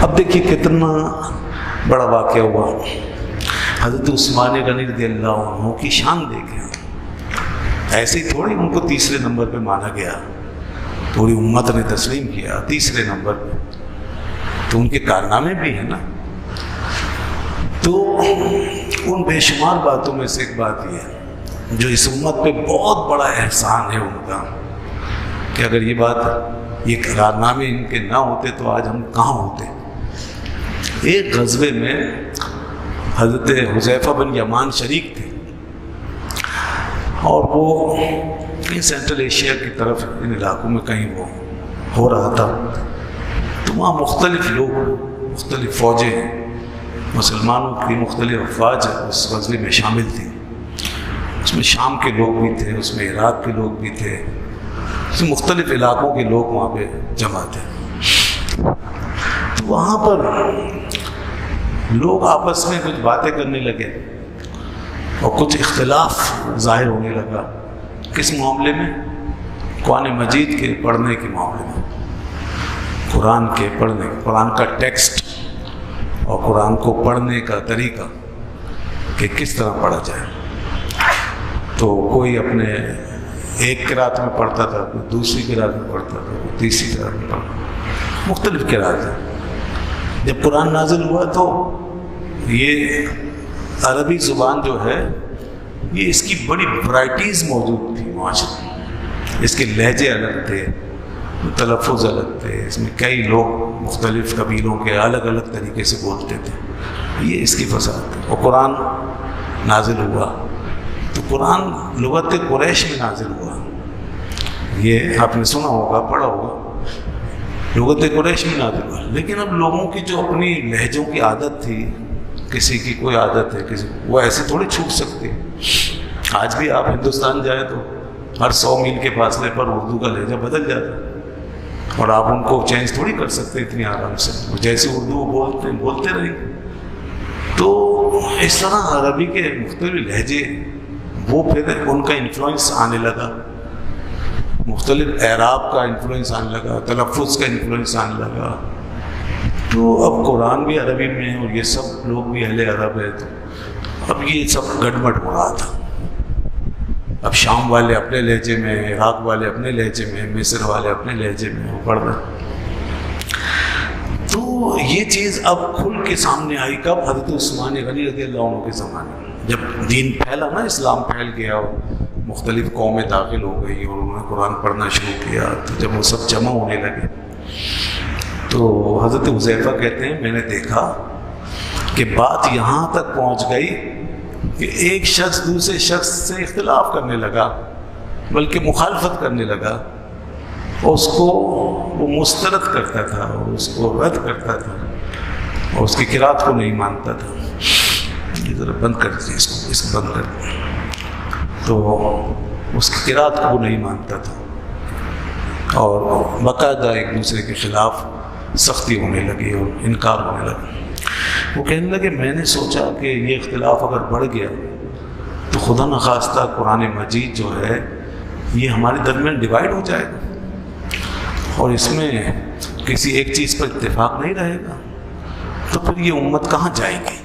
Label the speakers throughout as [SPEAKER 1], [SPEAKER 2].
[SPEAKER 1] اب دیکھیے کتنا بڑا واقعہ ہوا. حضرت عثمان غنی رضی اللہ عنہ کی شان دیکھیں. ایسے ہی تھوڑی ان کو تیسرے نمبر پہ مانا گیا، پوری امت نے تسلیم کیا تیسرے نمبر پہ، تو ان کے کارنامے بھی ہیں نا. تو ان بے شمار باتوں میں سے ایک بات یہ ہے جو اس امت پہ بہت بڑا احسان ہے ان کا، کہ اگر یہ کارنامے ان کے نہ ہوتے تو آج ہم کہاں ہوتے. ایک غزوے میں حضرت حذیفہ بن یمان شریک تھے، اور وہ سینٹرل ایشیا کی طرف ان علاقوں میں کہیں وہ ہو رہا تھا. تو وہاں مختلف لوگ، مختلف فوجیں، مسلمانوں کی مختلف افواج اس غزوے میں شامل تھیں. اس میں شام کے لوگ بھی تھے، اس میں عراق کے لوگ بھی تھے، اس میں مختلف علاقوں کے لوگ وہاں پہ جمع تھے. تو وہاں پر لوگ آپس میں کچھ باتیں کرنے لگے اور کچھ اختلاف ظاہر ہونے لگا. کس معاملے میں؟ قرآن مجید کے پڑھنے کے معاملے میں، قرآن کے پڑھنے، قرآن کا ٹیکسٹ اور قرآن کو پڑھنے کا طریقہ کہ کس طرح پڑھا جائے. تو کوئی اپنے ایک قرات میں پڑھتا تھا، کوئی دوسری قرات میں پڑھتا تھا، کوئی تیسری قرات میں پڑھتا تھا، مختلف قرات ہیں. جب قرآن نازل ہوا تو یہ عربی زبان جو ہے یہ اس کی بڑی ورائٹیز موجود تھی معاشرے میں. اس کے لہجے الگ تھے، تلفظ الگ تھے، اس میں کئی لوگ مختلف قبیلوں کے الگ الگ طریقے سے بولتے تھے. یہ اس کی فساد تھی. اور قرآن نازل ہوا تو قرآن لغت قریش میں نازل ہوا. یہ آپ نے سنا ہوگا، پڑھا ہوگا، لغت قریش میں نازل ہوا. لیکن اب لوگوں کی جو اپنی لہجوں کی عادت تھی، کسی کی کوئی عادت ہے، کسی وہ ایسے تھوڑی چھوٹ سکتی. آج بھی آپ ہندوستان جائیں تو ہر 100 میل کے فاصلے پر اردو کا لہجہ بدل جاتا ہے، اور آپ ان کو چینج تھوڑی کر سکتے اتنی آرام سے. جیسے اردو بولتے رہیں. تو اس طرح عربی کے مختلف لہجے، وہ پھر ان کا انفلوئنس آنے لگا، مختلف اعراب کا انفلوئنس آنے لگا، تلفظ کا انفلوئنس آنے لگا. تو اب قرآن بھی عربی میں ہے اور یہ سب لوگ بھی اہل عرب ہے، تو اب یہ سب گڑبڑ ہو رہا تھا. اب شام والے اپنے لہجے میں، عراق والے اپنے لہجے میں، مصر والے اپنے لہجے میں وہ پڑھ رہے. تو یہ چیز اب کھل کے سامنے آئی کب؟ حضرت عثمان غنی رضی اللہ عنہ کے زمانے میں، جب دین پھیلا نا، اسلام پھیل گیا، مختلف قومیں داخل ہو گئی اور انہوں نے قرآن پڑھنا شروع کیا. تو جب وہ سب جمع ہونے لگے تو حضرت حذیفہ کہتے ہیں میں نے دیکھا کہ بات یہاں تک پہنچ گئی کہ ایک شخص دوسرے شخص سے اختلاف کرنے لگا، بلکہ مخالفت کرنے لگا، اور اس کو وہ مسترد کرتا تھا اور اس کو رد کرتا تھا اور اس کی قرات کو نہیں مانتا تھا. یہ ذرا بند کر دیجیے، اس کو بند کر دیجیے. تو اس کی قرات کو نہیں مانتا تھا اور باقاعدہ ایک دوسرے کے خلاف سختی ہونے لگی اور انکار ہونے لگا. وہ کہنے لگے میں نے سوچا کہ یہ اختلاف اگر بڑھ گیا تو خدا نخواستہ قرآن مجید جو ہے یہ ہمارے درمیان ڈیوائڈ ہو جائے گا اور اس میں کسی ایک چیز پر اتفاق نہیں رہے گا، تو پھر یہ امت کہاں جائے گی.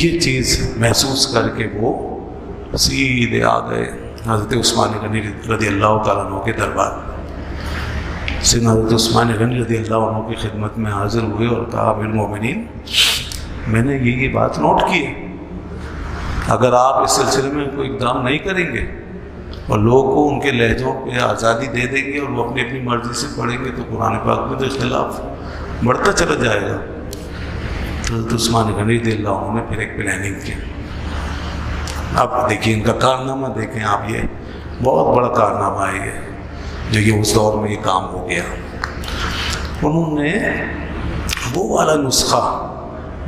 [SPEAKER 1] یہ چیز محسوس کر کے وہ سیدھے آ گئے حضرت عثمان غنی رضی اللہ تعالیٰ عنہ کے دربار. سیدنا حضرت عثمان غنی رضی اللہ عنہ کی خدمت میں حاضر ہوئے اور کہا امیر المومنین، میں نے یہ بات نوٹ کی ہے، اگر آپ اس سلسلے میں کوئی اقدام نہیں کریں گے اور لوگوں کو ان کے لہجوں پہ آزادی دے دیں گے اور وہ اپنی اپنی مرضی سے پڑھیں گے تو قرآن پاک میں تو اختلاف بڑھتا چلا جائے گا. حضرت عثمان غنی رضی اللہ عنہ نے پھر ایک پلاننگ کی. اب دیکھیے ان کا کارنامہ دیکھیں آپ، یہ بہت بڑا کارنامہ ہے یہ جو یہ اس دور میں یہ کام ہو گیا. انہوں نے وہ والا نسخہ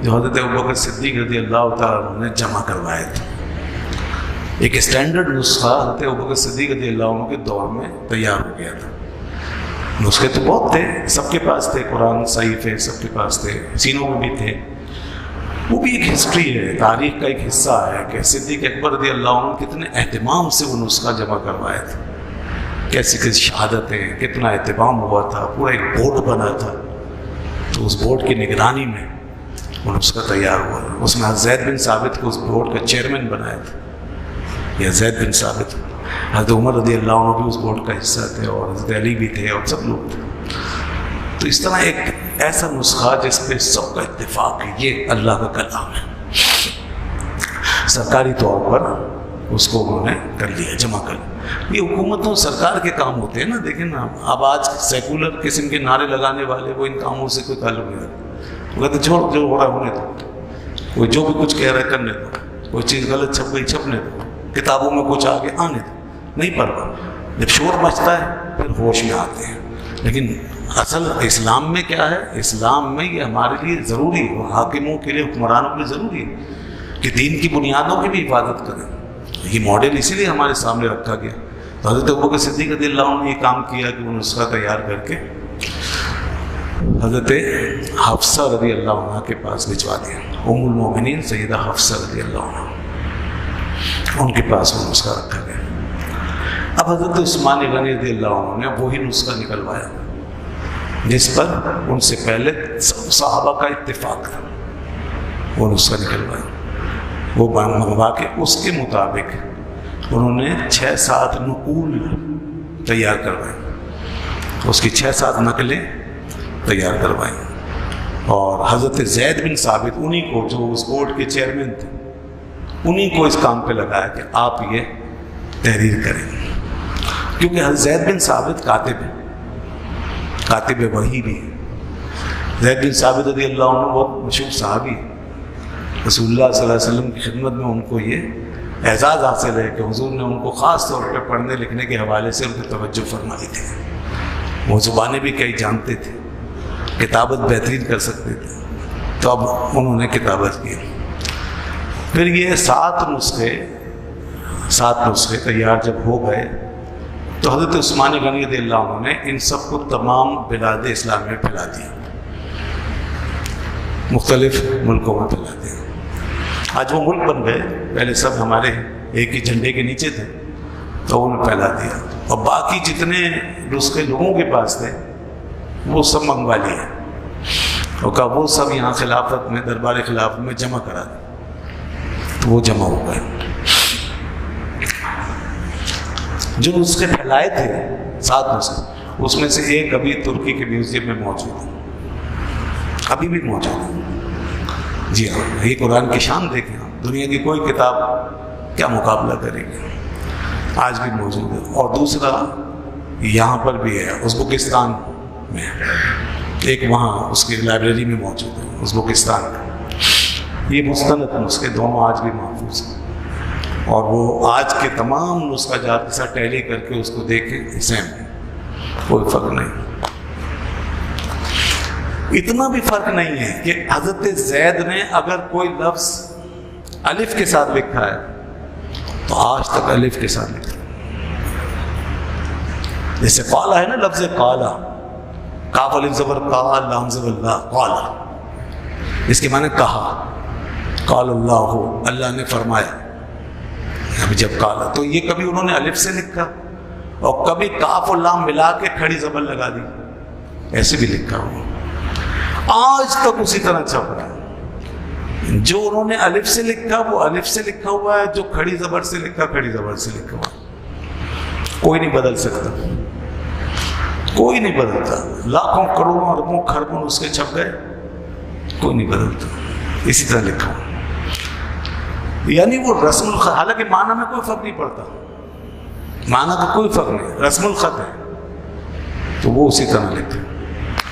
[SPEAKER 1] جو حضرت ابوبکر صدیق رضی اللہ تعالیٰ عنہ نے جمع کروائے تھے، ایک اسٹینڈرڈ نسخہ حضرت ابوبکر صدیق رضی اللہ عنہ کے دور میں تیار ہو گیا تھا. نسخے تو بہت تھے، سب کے پاس تھے، قرآن صحیفے سب کے پاس تھے، سینوں میں بھی تھے. وہ بھی ایک ہسٹری ہے، تاریخ کا ایک حصہ ہے کہ صدیق اکبر رضی اللہ عنہ کتنے اہتمام سے وہ نسخہ جمع کروائے تھے، کیسی کیسی شہادتیں، کتنا اہتمام ہوا تھا، پورا ایک بورڈ بنا تھا. تو اس بورڈ کی نگرانی میں وہ نسخہ تیار ہوا. اس میں زید بن ثابت کو اس بورڈ کا چیئرمین بنایا تھا, یا زید بن ثابت. حضرت عمر رضی اللہ عنہ بھی اس بورڈ کا حصہ تھے, اور حضرت علی بھی تھے, اور سب لوگ تھے. تو اس طرح ایک ایسا نسخہ جس پہ سب کا اتفاق ہے, یہ اللہ کا کلام ہے. سرکاری طور پر اس کو انہوں نے کر لیا, جمع کر لیا. یہ حکومتوں سرکار کے کام ہوتے ہیں نا. دیکھیں نا, اب آج سیکولر قسم کے نعرے لگانے والے وہ ان کاموں سے کوئی تعلق نہیں رکھتے. وہ کہتے چھوڑ, جو ہو رہا ہونے دو, کوئی جو بھی کچھ کہہ رہا ہے کرنے دو, کوئی چیز غلط چھپ گئی چھپنے دو, کتابوں میں کچھ آگے آنے دو, نہیں پرواہ. جب شور مچتا ہے پھر ہوش میں آتے ہیں. لیکن اصل اسلام میں کیا ہے؟ اسلام میں یہ ہمارے لیے ضروری ہے, اور حاکموں کے لیے, حکمرانوں کے لیے ضروری ہے کہ دین کی بنیادوں کی بھی حفاظت کریں. یہ ماڈل اسی لیے ہمارے سامنے رکھا گیا. تو حضرت ابوبکر صدیق رضی اللہ عنہ نے یہ کام کیا کہ وہ نسخہ تیار کر کے حضرت حفصہ رضی اللہ عنہ کے پاس بھجوا دیا. ام المومنین سیدہ حفصہ رضی اللہ عنہ, ان کے پاس وہ نسخہ رکھا گیا. اب حضرت عثمان غنی رضی اللہ عنہ نے وہی نسخہ نکلوایا جس پر ان سے پہلے صحابہ کا اتفاق تھا. وہ نسخہ نکلوایا, وہ منگوا کے اس کے مطابق انہوں نے 6-7 نقول تیار کروائے. اس کی 6-7 نقلیں تیار کروائیں. اور حضرت زید بن ثابت, انہی کو جو اس بورڈ کے چیئرمین تھے, انہی کو اس کام پہ لگایا کہ آپ یہ تحریر کریں. کیونکہ حضرت زید بن ثابت کاتب ہیں, کاتب وحی بھی ہے. زید بن ثابت رضی اللہ عنہ بہت مشہور صحابی ہے. رسول اللہ صلی اللہ علیہ وسلم کی خدمت میں ان کو یہ اعزاز حاصل ہے کہ حضور نے ان کو خاص طور پہ پڑھنے لکھنے کے حوالے سے ان کی توجہ فرمائی تھی. وہ زبانیں بھی کئی جانتے تھے, کتابت بہترین کر سکتے تھے. تو اب انہوں نے کتابت کی. پھر یہ 7 نسخے تیار جب ہو گئے تو حضرت عثمان غنی رضی اللہ عنہ نے ان سب کو تمام بلاد اسلام میں پھیلا دیا, مختلف ملکوں میں پھیلا دیا. آج وہ ملک بن گئے. پہلے سب ہمارے ایک ہی جھنڈے کے نیچے تھے, تو انہوں نے پھیلا دیا. اور باقی جتنے نسخے لوگوں کے پاس تھے وہ سب منگوا لیے, اور کہا وہ سب یہاں خلافت میں, دربار خلافت میں جمع کرا دیں. تو وہ جمع ہو گئے. جو نسخے پھیلائے تھے 7 نسخے, اس میں سے ایک ابھی ترکی کے میوزیم میں موجود ہے, ابھی بھی موجود ہے. جی ہاں, یہ قرآن کی شان دیکھیں, دنیا کی کوئی کتاب کیا مقابلہ کرے گی, آج بھی موجود ہے. اور دوسرا یہاں پر بھی ہے, ازبکستان میں, ایک وہاں اس کی لائبریری میں موجود ہے ازبکستان میں. یہ مستند نسخے دونوں آج بھی محفوظ ہیں, اور وہ آج کے تمام نسخہ جات کے ساتھ ٹیلی کر کے اس کو دیکھیں, سیم, کوئی فرق نہیں. اتنا بھی فرق نہیں ہے کہ حضرت زید نے اگر کوئی لفظ الف کے ساتھ لکھا ہے تو آج تک الف کے ساتھ لکھا ہے. جیسے قالا ہے نا, لفظ قالا, کاف الف زبر قا, لام زبر لا, قالا, اس کے معنی کہا. قال اللہ, اللہ نے فرمایا. ابھی جب قالا, تو یہ کبھی انہوں نے الف سے لکھا اور کبھی کاف اور لام ملا کے کھڑی زبر لگا دی, ایسے بھی لکھا ہوا. آج تک اسی طرح چھپ رہا ہے. جو انہوں نے الف سے لکھا وہ الف سے لکھا ہوا ہے, جو کھڑی زبر سے لکھا کھڑی زبر سے لکھا ہوا ہے. کوئی نہیں بدل سکتا, کوئی نہیں بدلتا. لاکھوں کروڑوں اربوں خربوں اس کے چھپ گئے, کوئی نہیں بدلتا, اسی طرح لکھا ہوا. یعنی وہ رسم الخط, حالانکہ معنی میں کوئی فرق نہیں پڑتا, معنی کا کوئی فرق نہیں, رسم الخط ہے تو وہ اسی طرح لکھتے.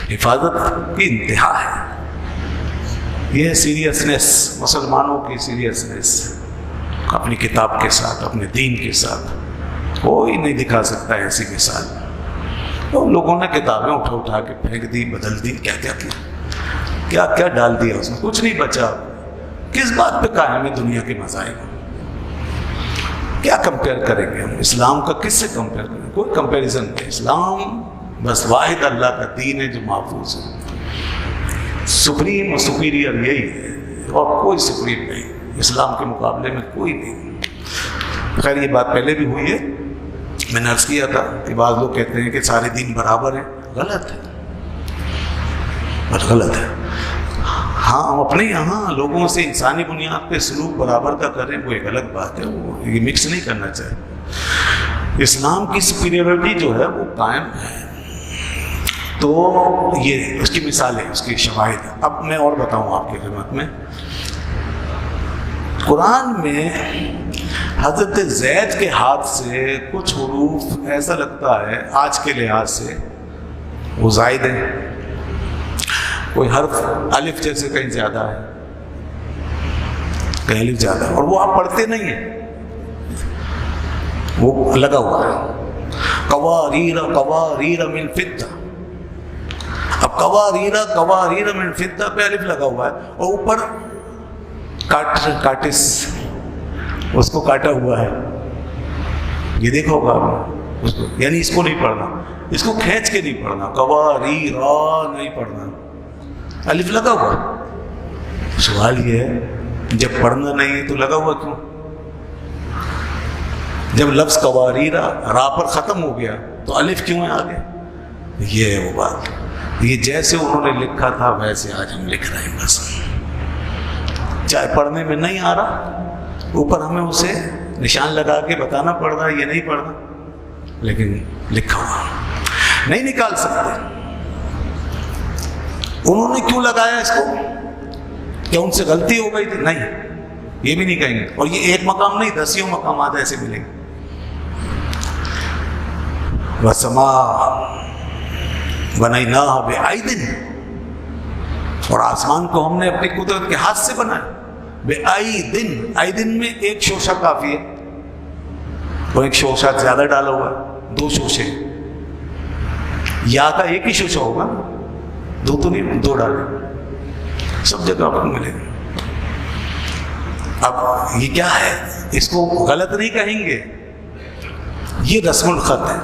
[SPEAKER 1] حفاظت کی انتہا ہے. یہ سیریسنس, مسلمانوں کی سیریسنس اپنی کتاب کے ساتھ, اپنے دین کے ساتھ. کوئی نہیں دکھا سکتا ایسی مثال. تو لوگوں نے کتابیں اٹھا کے پھینک دی, بدل دی, کیا کیا ڈال دیا اس میں, کچھ نہیں بچا. کس بات پہ قائم ہے دنیا کے مذاہب؟ کیا کمپیئر کریں گے ہم اسلام کا, کس سے کمپیئر کریں؟ کوئی کمپیریزن نہیں. اسلام بس واحد اللہ کا دین ہے جو محفوظ ہے. سپریم اور سپیریئر یہی ہے, اور کوئی سپریم نہیں. اسلام کے مقابلے میں کوئی نہیں. خیر یہ بات پہلے بھی ہوئی ہے, میں نے عرض کیا تھا کہ بعض لوگ کہتے ہیں کہ سارے دین برابر ہیں. غلط ہے. پر غلط ہے. ہاں ہم اپنے یہاں لوگوں سے انسانی بنیاد پہ سلوک برابر کا کریں وہ ایک الگ بات ہے، وہ یہ مکس نہیں کرنا چاہیے. اسلام کی سپیریورٹی جو ہے وہ قائم ہے. تو یہ اس کی مثالیں، اس کی شواہد. اب میں اور بتاؤں آپ کی خدمت میں، قرآن میں حضرت زید کے ہاتھ سے کچھ حروف ایسا لگتا ہے آج کے لحاظ سے وہ زائد ہیں. کوئی حرف الف جیسے کہیں زیادہ ہے، کہیں الف زیادہ ہے، اور وہ آپ پڑھتے نہیں ہیں، وہ لگا ہوا ہے. قواریر قواریر من فضہ. اب قواریر من فضہ پہ الف لگا ہوا ہے اور اوپر کاٹس اس کو کاٹا ہوا ہے. یہ دیکھا ہوگا آپ اس کو، یعنی اس کو نہیں پڑھنا، اس کو کھینچ کے نہیں پڑھنا. قواریرا نہیں پڑھنا، الف لگا ہوا. سوال یہ ہے جب پڑھنا نہیں ہے تو لگا ہوا کیوں؟ جب لفظ قواریرا را پر ختم ہو گیا تو الف کیوں ہے آگے؟ یہ ہے وہ بات. یہ جیسے انہوں نے لکھا تھا ویسے آج ہم لکھ رہے ہیں. بس چاہے پڑھنے میں نہیں آ رہا، اوپر ہمیں اسے نشان لگا کے بتانا پڑ رہا ہے یہ نہیں پڑھنا، لیکن لکھا ہوا نہیں نکال سکتے. انہوں نے کیوں لگایا اس کو؟ کیا ان سے غلطی ہو گئی تھی؟ نہیں، یہ بھی نہیں کہیں گے. اور یہ ایک مقام نہیں، دسیوں مقامات ایسے ملیں گے. وَالسَّمَاءَ بَنَيْنَاهَا بِأَيْدٍ، اور آسمان کو ہم نے اپنی قدرت کے ہاتھ سے بنایا. بِأَيْدٍ، ایدن میں ایک شوشہ کافی ہے، وہ ایک شوشہ زیادہ ڈالا ہوا ہے، دو شوشے. یا کا ایک ہی شوشہ ہوگا، دو تو نہیں، دو ڈالے. سب جگہ آپ کو ملے گا. اب یہ کیا ہے؟ اس کو غلط نہیں کہیں گے، یہ رسم الخط ہے.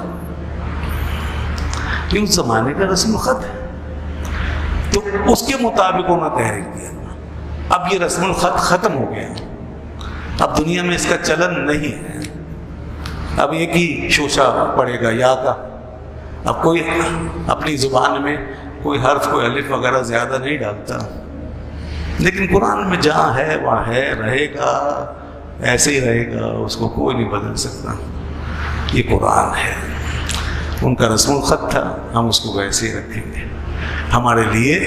[SPEAKER 1] یہ اس زمانے کا رسم الخط ہے تو اس کے مطابق ہونا تحریر کیا. اب یہ رسم الخط ختم ہو گیا، اب دنیا میں اس کا چلن نہیں ہے. اب ایک ہی شوشہ پڑے گا یا کا. اب کوئی اپنی زبان میں کوئی حرف کوئی الف وغیرہ زیادہ نہیں ڈالتا، لیکن قرآن میں جہاں ہے وہاں ہے، رہے گا ایسے ہی رہے گا، اس کو کوئی نہیں بدل سکتا. یہ قرآن ہے، ان کا رسم الخط تھا، ہم اس کو ویسے ہی رکھیں گے. ہمارے لیے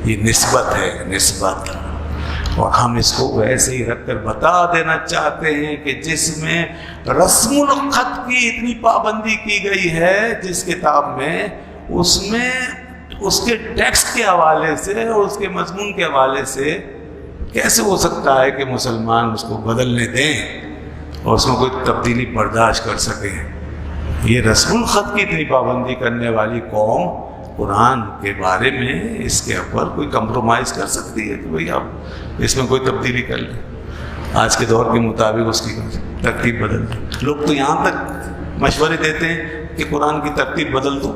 [SPEAKER 1] یہ نسبت ہے، نسبت، اور ہم اس کو ویسے ہی رکھ کر بتا دینا چاہتے ہیں کہ جس میں رسم الخط کی اتنی پابندی کی گئی ہے جس کتاب میں، اس میں اس کے ٹیکسٹ کے حوالے سے اور اس کے مضمون کے حوالے سے کیسے ہو سکتا ہے کہ مسلمان اس کو بدلنے دیں اور اس میں کوئی تبدیلی برداشت کر سکیں. یہ رسم الخط کی اتنی پابندی کرنے والی قوم قرآن کے بارے میں اس کے اوپر کوئی کمپرومائز کر سکتی ہے کہ بھئی آپ اس میں کوئی تبدیلی کر لیں، آج کے دور کے مطابق اس کی ترتیب بدل دیں. لوگ تو یہاں تک مشورے دیتے ہیں کہ قرآن کی ترتیب بدل دو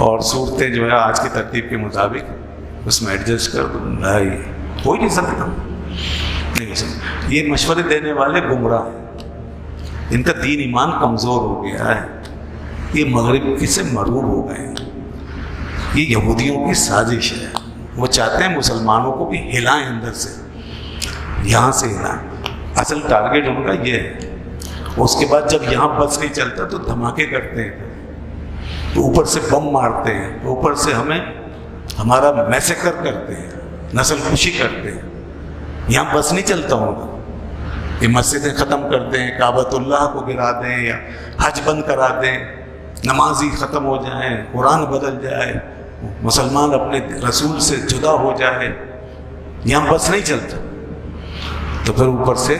[SPEAKER 1] اور صورتیں جو ہے آج کی ترتیب کے مطابق اس میں ایڈجسٹ کر دو. بھائی ہو ہی نہیں سکتا، نہیں ہو سکتا. یہ مشورے دینے والے گمراہ ہیں، ان کا دین ایمان کمزور ہو گیا ہے، یہ مغرب کی سے مرعوب ہو گئے ہیں. یہ یہودیوں کی سازش ہے، وہ چاہتے ہیں مسلمانوں کو بھی ہلائیں اندر سے، یہاں سے ہلائیں. اصل ٹارگیٹ ان کا یہ ہے. اس کے بعد جب یہاں بس نہیں چلتا تو دھماکے کرتے ہیں، تو اوپر سے بم مارتے ہیں، تو اوپر سے ہمیں ہمارا میسیکر کرتے ہیں، نسل کشی کرتے ہیں. یہاں بس نہیں چلتا ہوگا، یہ مسجدیں ختم کر دیں، کعبۃ اللہ کو گرا دیں، یا حج بند کرا دیں، نمازی ختم ہو جائیں، قرآن بدل جائے، مسلمان اپنے رسول سے جدا ہو جائے. یہاں بس نہیں چلتا تو پھر اوپر سے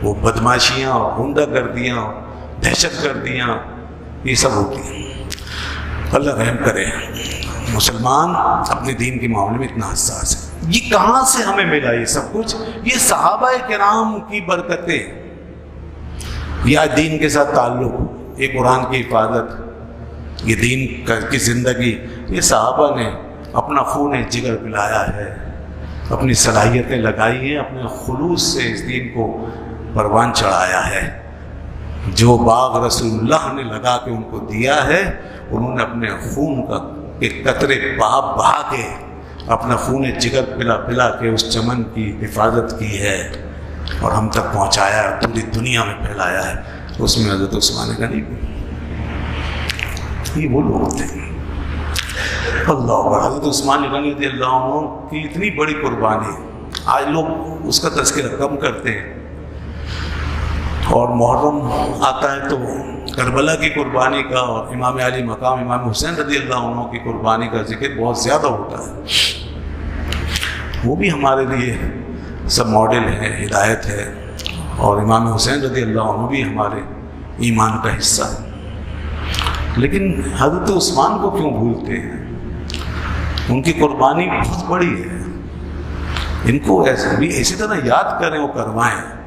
[SPEAKER 1] وہ بدماشیاں، غنڈہ گردیاں، دہشت گردیاں، یہ سب ہوتی ہیں. اللہ رحم کرے. مسلمان اپنے دین کے معاملے میں اتنا حساس ہے. یہ کہاں سے ہمیں ملا یہ سب کچھ؟ یہ صحابہ کرام کی برکتیں، یا دین کے ساتھ تعلق، یہ قرآن کی حفاظت، یہ دین کی زندگی، یہ صحابہ نے اپنا خون جگر پلایا ہے، اپنی صلاحیتیں لگائی ہیں، اپنے خلوص سے اس دین کو پروان چڑھایا ہے. جو باغ رسول اللہ نے لگا کے ان کو دیا ہے، انہوں نے اپنے خون کا کہ قطرے بہا بہا کے اپنا خون جگر پلا پلا کے اس چمن کی حفاظت کی ہے اور ہم تک پہنچایا ہے، پوری دنیا میں پھیلایا ہے، اس میں حضرت عثمان غنی بھی، یہ وہ لوگ تھے۔ اللہ اکبر۔ حضرت عثمان غنی رضی اللہ عنہ کی اتنی بڑی قربانی، آج لوگ اس کا تذکرہ کم کرتے ہیں، اور محرم آتا ہے تو کربلا کی قربانی کا اور امام علی مقام امام حسین رضی اللہ عنہ کی قربانی کا ذکر بہت زیادہ ہوتا ہے۔ وہ بھی ہمارے لیے سب ماڈل ہے، ہدایت ہے، اور امام حسین رضی اللہ عنہ بھی ہمارے ایمان کا حصہ ہے۔ لیکن حضرت عثمان کو کیوں بھولتے ہیں؟ ان کی قربانی بہت بڑی ہے، ان کو ایسے بھی اسی طرح یاد کریں اور کروائیں۔